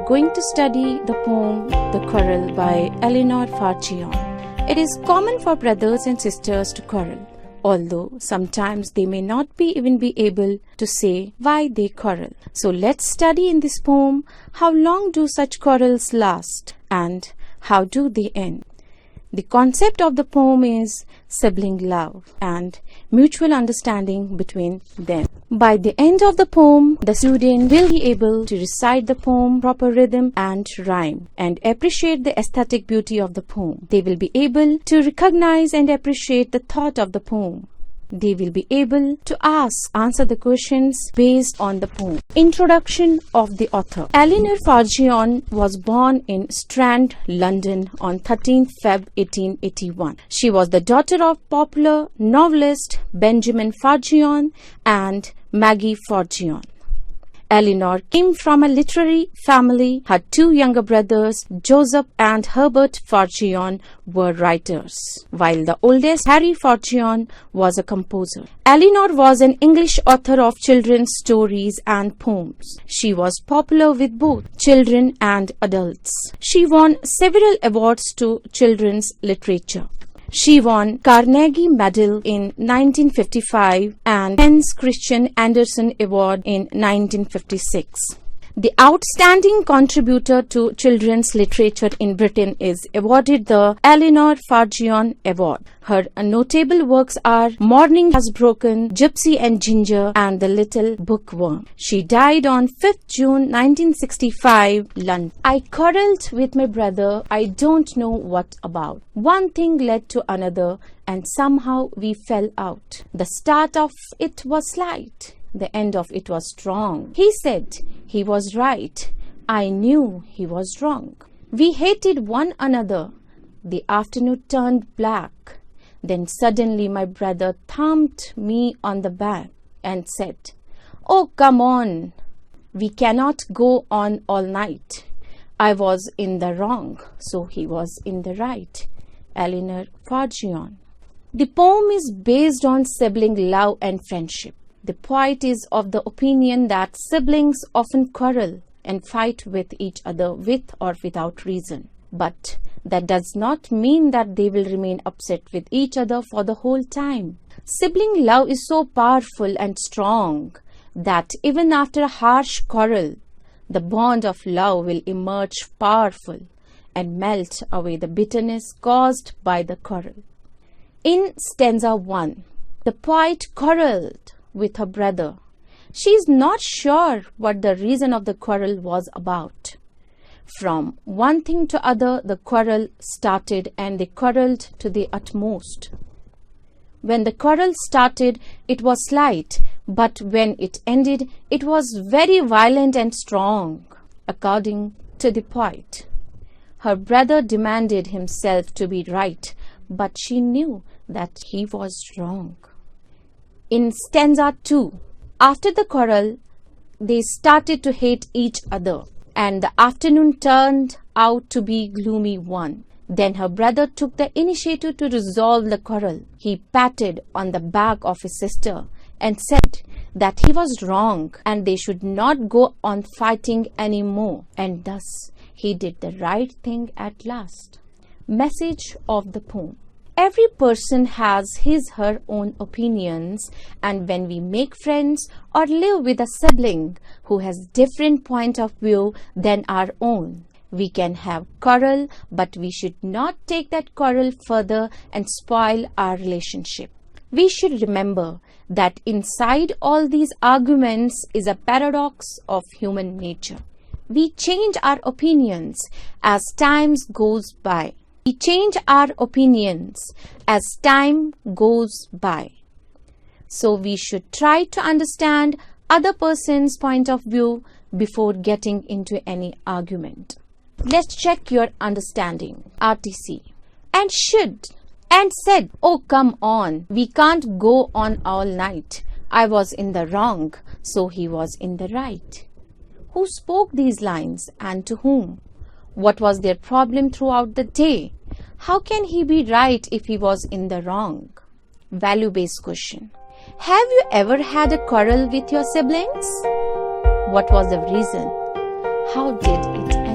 going to study the poem The Quarrel by Eleanor Farjeon. It is common for brothers and sisters to quarrel, although sometimes they may not even be able to say why they quarrel. So let's study in this poem how long do such quarrels last and how do they end. The concept of the poem is sibling love and mutual understanding between them. By the end of the poem, the student will be able to recite the poem proper rhythm and rhyme and appreciate the aesthetic beauty of the poem. They will be able to recognize and appreciate the thought of the poem. They will be able to answer the questions based on the poem. Introduction of the author. Eleanor Farjeon was born in Strand, London on 13th Feb 1881. She was the daughter of popular novelist Benjamin Farjeon and Maggie Farjeon. Eleanor came from a literary family. Her two younger brothers, Joseph and Herbert Farjeon, were writers, while the oldest, Harry Farjeon, was a composer. Eleanor was an English author of children's stories and poems. She was popular with both children and adults. She won several awards to children's literature. She won Carnegie Medal in 1955 and Hans Christian Andersen Award in 1956. The outstanding contributor to children's literature in Britain is awarded the Eleanor Farjeon Award. Her notable works are Morning Has Broken, Gypsy and Ginger, and The Little Bookworm. She died on 5th June 1965, London. I quarreled with my brother, I don't know what about. One thing led to another, and somehow we fell out. The start of it was slight. The end of it was strong. He said he was right. I knew he was wrong. We hated one another. The afternoon turned black. Then suddenly my brother thumped me on the back and said, "Oh, come on. We cannot go on all night." I was in the wrong, so he was in the right. Eleanor Farjeon. The poem is based on sibling love and friendship. The poet is of the opinion that siblings often quarrel and fight with each other with or without reason. But that does not mean that they will remain upset with each other for the whole time. Sibling love is so powerful and strong that even after a harsh quarrel, the bond of love will emerge powerful and melt away the bitterness caused by the quarrel. In stanza 1, the poet quarreled with her brother. She is not sure what the reason of the quarrel was about. From one thing to other, the quarrel started and they quarreled to the utmost. When the quarrel started, it was slight, but when it ended, it was very violent and strong, according to the poet. Her brother demanded himself to be right, but she knew that he was wrong. In stanza 2, after the quarrel, they started to hate each other, and the afternoon turned out to be a gloomy one. Then her brother took the initiative to resolve the quarrel. He patted on the back of his sister and said that he was wrong and they should not go on fighting anymore, and thus he did the right thing at last. Message of the poem. Every person has her own opinions, and when we make friends or live with a sibling who has different point of view than our own, we can have quarrel, but we should not take that quarrel further and spoil our relationship. We should remember that inside all these arguments is a paradox of human nature. We change our opinions as time goes by. We change our opinions as time goes by. So we should try to understand other person's point of view before getting into any argument. Let's check your understanding. RTC. And should. And said, "Oh, come on. We can't go on all night. I was in the wrong, so he was in the right." Who spoke these lines and to whom? What was their problem throughout the day? How can he be right if he was in the wrong? Value-based question. Have you ever had a quarrel with your siblings? What was the reason? How did it